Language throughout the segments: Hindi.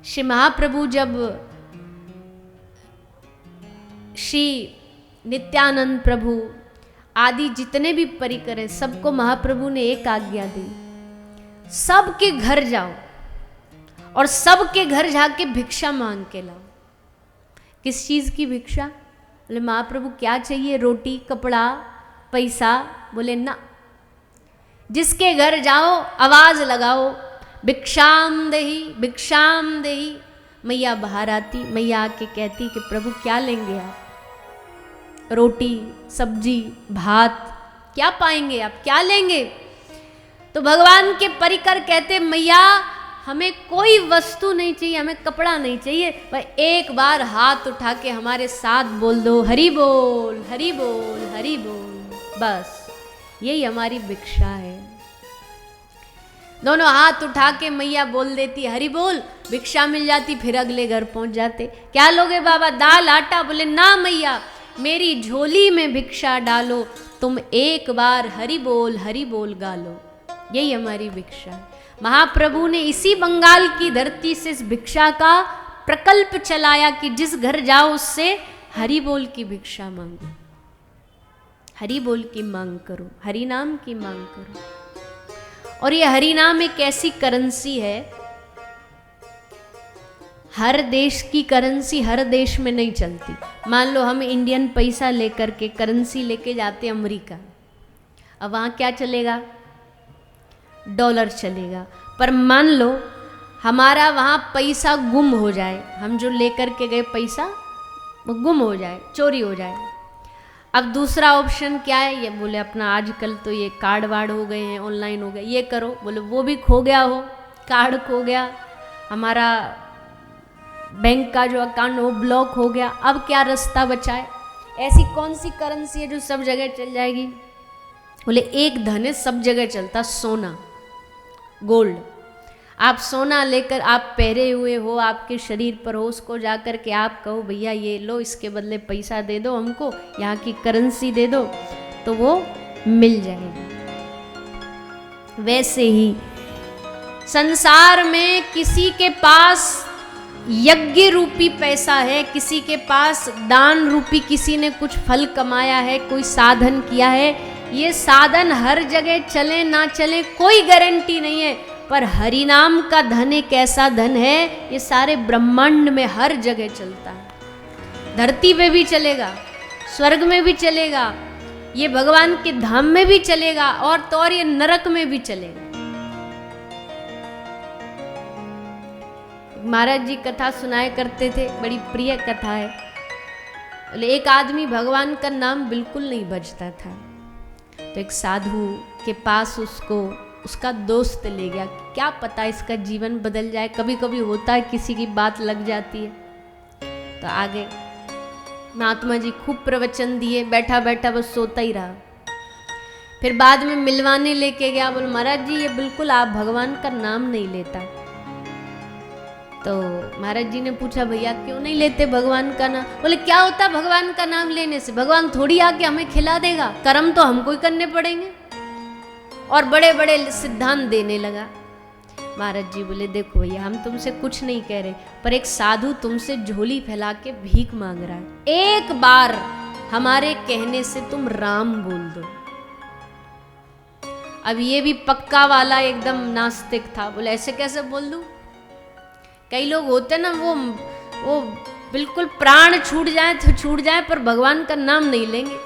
श्री महाप्रभु जब श्री नित्यानंद प्रभु आदि जितने भी परिकर हैं, सबको महाप्रभु ने एक आज्ञा दी, सबके घर जाओ और सबके घर जाके भिक्षा मांग के लाओ। किस चीज की भिक्षा? बोले महाप्रभु क्या चाहिए? रोटी, कपड़ा, पैसा? बोले ना, जिसके घर जाओ आवाज लगाओ, भिक्षाम देही भिक्षाम देही। मैया बाहर आती, मैया आके कहती कि प्रभु क्या लेंगे आप? रोटी, सब्जी, भात, क्या पाएंगे आप? क्या लेंगे? तो भगवान के परिकर कहते मैया हमें कोई वस्तु नहीं चाहिए, हमें कपड़ा नहीं चाहिए, पर एक बार हाथ उठा के हमारे साथ बोल दो हरि बोल हरि बोल हरि बोल, बस यही हमारी भिक्षा है। दोनों हाथ उठा के मैया बोल देती हरि बोल, भिक्षा मिल जाती, फिर अगले घर पहुंच जाते। क्या लोगे बाबा? दाल आटा? बोले ना मैया, मेरी झोली में भिक्षा डालो, तुम एक बार हरि बोल गा लो, यही हमारी भिक्षा है। महाप्रभु ने इसी बंगाल की धरती से इस भिक्षा का प्रकल्प चलाया कि जिस घर जाओ उससे हरि बोल की भिक्षा मांगो, हरि बोल की मांग करो, हरि नाम की मांग करो। और ये हरि नाम एक ऐसी करेंसी है, हर देश की करेंसी हर देश में नहीं चलती। मान लो हम इंडियन पैसा लेकर के करेंसी लेके जाते अमेरिका, अब वहाँ क्या चलेगा? डॉलर चलेगा। पर मान लो हमारा वहाँ पैसा गुम हो जाए, हम जो लेकर के गए पैसा वो गुम हो जाए, चोरी हो जाए, अब दूसरा ऑप्शन क्या है? ये बोले अपना आजकल तो ये कार्ड वार्ड हो गए हैं, ऑनलाइन हो गए, ये करो। बोले वो भी खो गया हो, कार्ड खो गया, हमारा बैंक का जो अकाउंट वो ब्लॉक हो गया, अब क्या रास्ता बचा है? ऐसी कौन सी करेंसी है जो सब जगह चल जाएगी? बोले एक धन है सब जगह चलता, सोना, गोल्ड। आप सोना लेकर आप पहरे हुए हो, आपके शरीर पर हो, उसको जाकर के आप कहो भैया ये लो, इसके बदले पैसा दे दो हमको, यहाँ की करेंसी दे दो, तो वो मिल जाएगी। वैसे ही संसार में किसी के पास यज्ञ रूपी पैसा है, किसी के पास दान रूपी किसी ने कुछ फल कमाया है, कोई साधन किया है। ये साधन हर जगह चले ना चले कोई गारंटी नहीं है, पर हरि नाम का धन एक ऐसा धन है, ये सारे ब्रह्मांड में हर जगह चलता है। धरती पे भी चलेगा, स्वर्ग में भी चलेगा, ये भगवान के धाम में भी चलेगा, और तो और ये नरक में भी चलेगा। महाराज जी कथा सुनाया करते थे, बड़ी प्रिय कथा है। एक आदमी भगवान का नाम बिल्कुल नहीं बजता था, तो एक साधु के पास उसको उसका दोस्त ले गया, क्या पता इसका जीवन बदल जाए, कभी कभी होता है किसी की बात लग जाती है। तो आगे महात्मा जी खूब प्रवचन दिए, बैठा बैठा बस सोता ही रहा। फिर बाद में मिलवाने लेके गया, बोले महाराज जी ये बिल्कुल आप भगवान का नाम नहीं लेता। तो महाराज जी ने पूछा भैया क्यों नहीं लेते भगवान का नाम? बोले क्या होता भगवान का नाम लेने से? भगवान थोड़ी आके हमें खिला देगा, कर्म तो हमको ही करने पड़ेंगे। और बड़े बड़े सिद्धांत देने लगा। महाराज जी बोले देखो भैया हम तुमसे कुछ नहीं कह रहे, पर एक साधु तुमसे झोली फैला के भीख मांग रहा है, एक बार हमारे कहने से तुम राम बोल दो। अब ये भी पक्का वाला एकदम नास्तिक था, बोले ऐसे कैसे बोल दूं? कई लोग होते ना वो बिल्कुल प्राण छूट जाए तो छूट जाए, पर भगवान का नाम नहीं लेंगे।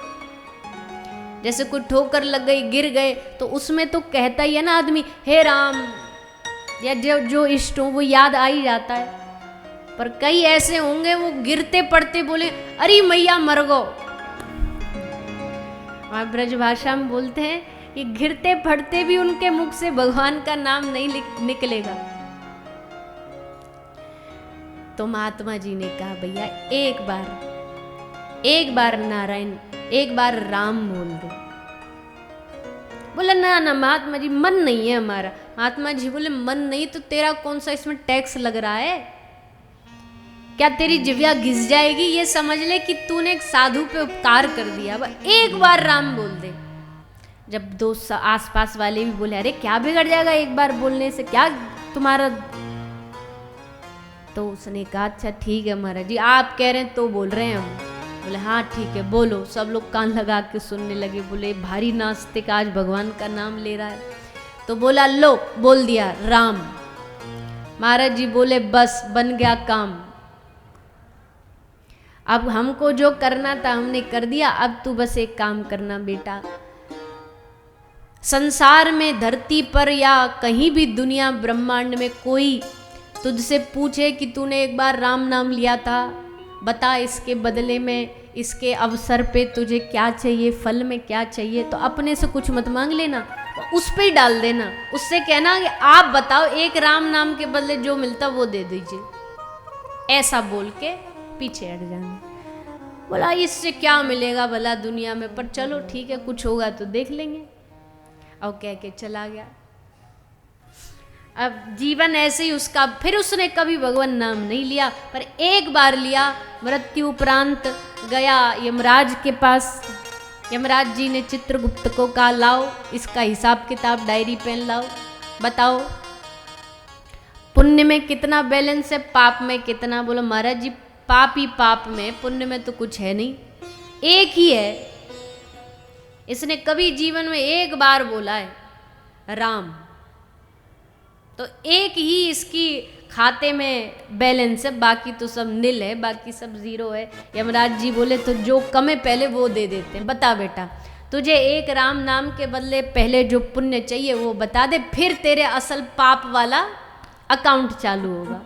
जैसे कोई ठोकर लग गई, गिर गए, तो उसमें तो कहता ही है ना आदमी हे राम, या जो इष्ट हो वो याद आ ही जाता है। पर कई ऐसे होंगे वो गिरते पड़ते बोले अरे मैया मर गो। वहां ब्रज भाषा में बोलते हैं कि गिरते पड़ते भी उनके मुख से भगवान का नाम नहीं निकलेगा। तो महात्मा जी ने कहा भैया एक बार नारायण, एक बार राम बोल दे। बोला ना ना महात्मा जी मन नहीं है हमारा। महात्मा जी बोले मन नहीं तो तेरा कौन सा इसमें टैक्स लग रहा है? क्या तेरी जिव्या घिस जाएगी? ये समझ ले कि तूने एक साधु पे उपकार कर दिया। एक बार राम बोल दे। जब दोस्त आसपास वाले भी बोले अरे क्या बिगड़ जाएगा एक बार बोलने से, क्या तुम्हारा तो उसने कहा अच्छा ठीक है महाराज जी, आप कह रहे हैं तो बोल रहे हैं हम। बोले हाँ ठीक है बोलो। सब लोग कान लगा के सुनने लगे। बोले भारी नास्तिक आज भगवान का नाम ले रहा है। तो बोला लो, बोल दिया राम। महाराज जी बोले बस बन गया काम, अब हमको जो करना था हमने कर दिया, अब तू बस एक काम करना बेटा, संसार में धरती पर या कहीं भी दुनिया ब्रह्मांड में कोई तुझसे पूछे कि तूने एक बार राम नाम लिया था, बता इसके बदले में, इसके अवसर पे तुझे क्या चाहिए, फल में क्या चाहिए, तो अपने से कुछ मत मांग लेना, उस पे ही डाल देना। उससे कहना कि आप बताओ एक राम नाम के बदले जो मिलता वो दे दीजिए, ऐसा बोल के पीछे हट जाना। बोला इससे क्या मिलेगा भला दुनिया में, पर चलो ठीक है कुछ होगा तो देख लेंगे। और कह के चला गया। अब जीवन ऐसे ही उसका, फिर उसने कभी भगवान नाम नहीं लिया, पर एक बार लिया। मृत्यु उपरांत गया यमराज के पास। यमराज जी ने चित्रगुप्त को कहा लाओ इसका हिसाब किताब, डायरी पेन लाओ, बताओ पुण्य में कितना बैलेंस है, पाप में कितना। बोला महाराज जी पाप ही पाप में, पुण्य में तो कुछ है नहीं, एक ही है। इसने कभी जीवन में एक बार बोला है राम, तो एक ही इसकी खाते में बैलेंस है, बाकी तो सब नील है, बाकी सब जीरो है। यमराज जी बोले तो जो कम है पहले वो दे देते हैं, बता बेटा तुझे एक राम नाम के बदले पहले जो पुण्य चाहिए वो बता दे, फिर तेरे असल पाप वाला अकाउंट चालू होगा।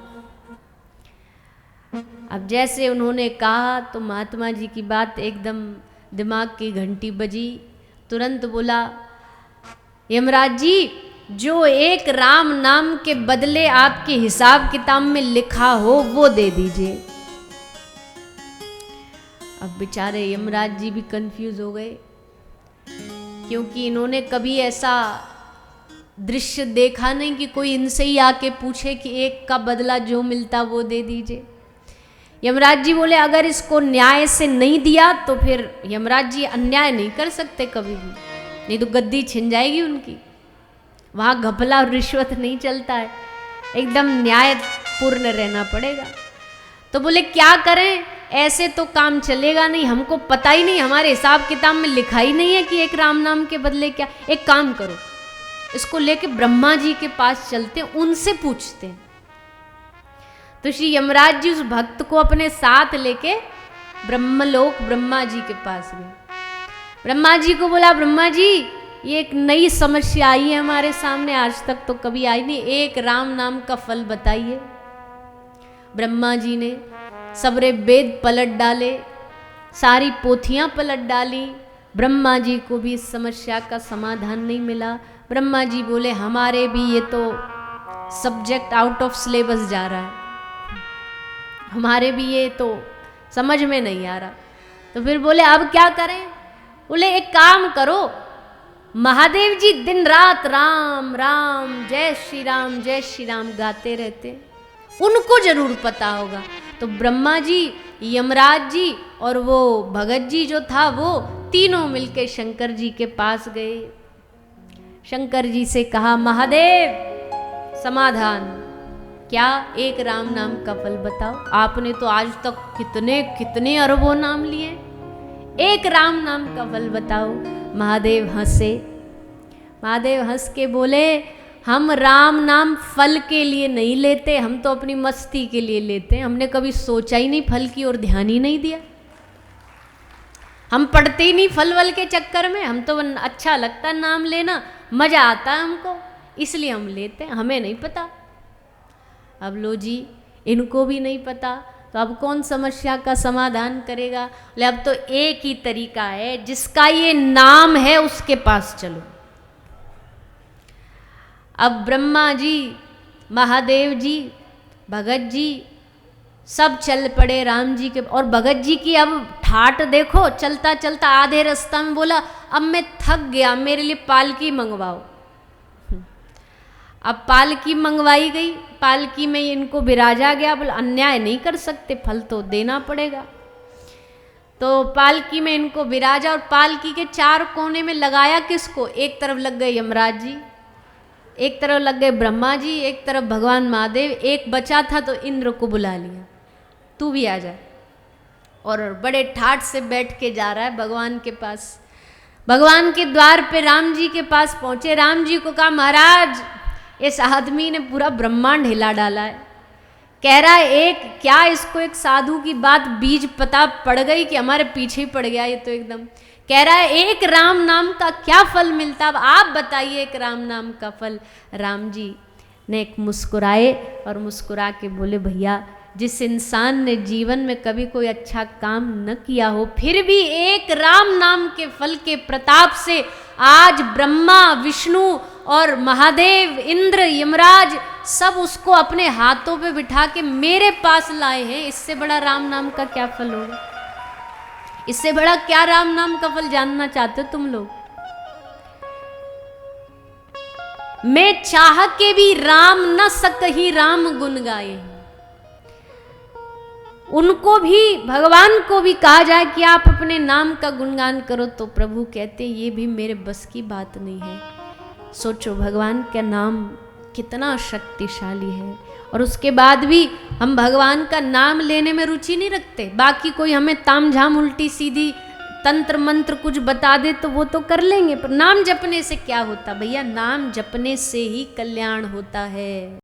अब जैसे उन्होंने कहा तो महात्मा जी की बात एकदम दिमाग की घंटी बजी। तुरंत बोला यमराज जी जो एक राम नाम के बदले आपके हिसाब किताब में लिखा हो वो दे दीजिए। अब बेचारे यमराज जी भी कंफ्यूज हो गए, क्योंकि इन्होंने कभी ऐसा दृश्य देखा नहीं कि कोई इनसे ही आके पूछे कि एक का बदला जो मिलता वो दे दीजिए। यमराज जी बोले अगर इसको न्याय से नहीं दिया तो फिर यमराज जी अन्याय नहीं कर सकते कभी भी, नहीं तो गद्दी छिन जाएगी उनकी। वहाँ घपला और रिश्वत नहीं चलता है, एकदम न्यायपूर्ण रहना पड़ेगा। तो बोले क्या करें, ऐसे तो काम चलेगा नहीं, हमको पता ही नहीं, हमारे हिसाब किताब में लिखा ही नहीं है कि एक राम नाम के बदले क्या। एक काम करो इसको लेके ब्रह्मा जी के पास चलते हैं, उनसे पूछते हैं। तो श्री यमराज जी उस भक्त को अपने साथ लेके ब्रह्मलोक ब्रह्मा जी के पास गए। ब्रह्मा जी को बोला ब्रह्मा जी ये एक नई समस्या आई है हमारे सामने, आज तक तो कभी आई नहीं, एक राम नाम का फल बताइए। ब्रह्मा जी ने सबरे वेद पलट डाले, सारी पोथियां पलट डाली, ब्रह्मा जी को भी इस समस्या का समाधान नहीं मिला। ब्रह्मा जी बोले हमारे भी ये तो सब्जेक्ट आउट ऑफ सिलेबस जा रहा है, हमारे भी ये तो समझ में नहीं आ रहा। तो फिर बोले अब क्या करें। बोले एक काम करो, महादेव जी दिन रात राम राम जय श्री राम गाते रहते, उनको जरूर पता होगा। तो ब्रह्मा जी, यमराज जी और वो भगत जी जो था वो तीनों मिलके शंकर जी के पास गए। शंकर जी से कहा महादेव समाधान क्या, एक राम नाम का फल बताओ। आपने तो आज तक कितने कितने अरबों नाम लिए, एक राम नाम का फल बताओ। महादेव हंसे। महादेव हंस के बोले हम राम नाम फल के लिए नहीं लेते, हम तो अपनी मस्ती के लिए लेते हैं, हमने कभी सोचा ही नहीं फल की ओर, ध्यान ही नहीं दिया, हम पढ़ते ही नहीं फल वल के चक्कर में, हम तो अच्छा लगता है नाम लेना, मजा आता है हमको, इसलिए हम लेते हैं, हमें नहीं पता। अब लो जी इनको भी नहीं पता, तो अब कौन समस्या का समाधान करेगा। बोले अब तो एक ही तरीका है, जिसका ये नाम है उसके पास चलो। अब ब्रह्मा जी, महादेव जी, भगत जी सब चल पड़े राम जी के। और भगत जी की अब ठाट देखो, चलता चलता आधे रास्ता में बोला अब मैं थक गया, मेरे लिए पालकी मंगवाओ। अब पालकी मंगवाई गई, पालकी में इनको बिराजा गया। बोला अन्याय नहीं कर सकते, फल तो देना पड़ेगा। तो पालकी में इनको बिराजा और पालकी के चार कोने में लगाया किसको, एक तरफ लग गए यमराज जी, एक तरफ लग गए ब्रह्मा जी, एक तरफ भगवान महादेव, एक बचा था तो इंद्र को बुला लिया, तू भी आ जा। और बड़े ठाठ से बैठ के जा रहा है भगवान के पास। भगवान के द्वार पे राम जी के पास पहुंचे, राम जी को कहा महाराज इस आदमी ने पूरा ब्रह्मांड हिला डाला है। कह रहा है एक क्या इसको एक साधु की बात बीज पता पड़ गई कि हमारे पीछे ही पड़ गया ये तो एकदम। कह रहा है एक राम नाम का क्या फल मिलता, अब आप बताइए एक राम नाम का फल। राम जी ने एक मुस्कुराए और मुस्कुरा के बोले भैया जिस इंसान ने जीवन में कभी कोई अच्छा काम न किया हो, फिर भी एक राम नाम के फल के प्रताप से आज ब्रह्मा विष्णु और महादेव इंद्र यमराज सब उसको अपने हाथों पे बिठा के मेरे पास लाए हैं, इससे बड़ा राम नाम का क्या फल होगा? इससे बड़ा क्या राम नाम का फल जानना चाहते हो तुम लोग? मैं चाह के भी राम न सकही राम गुण गाए। उनको भी भगवान को भी कहा जाए कि आप अपने नाम का गुणगान करो तो प्रभु कहते ये भी मेरे बस की बात नहीं है। सोचो भगवान का नाम कितना शक्तिशाली है, और उसके बाद भी हम भगवान का नाम लेने में रुचि नहीं रखते। बाकी कोई हमें तामझाम उल्टी सीधी तंत्र मंत्र कुछ बता दे तो वो तो कर लेंगे, पर नाम जपने से क्या होता भैया? नाम जपने से ही कल्याण होता है।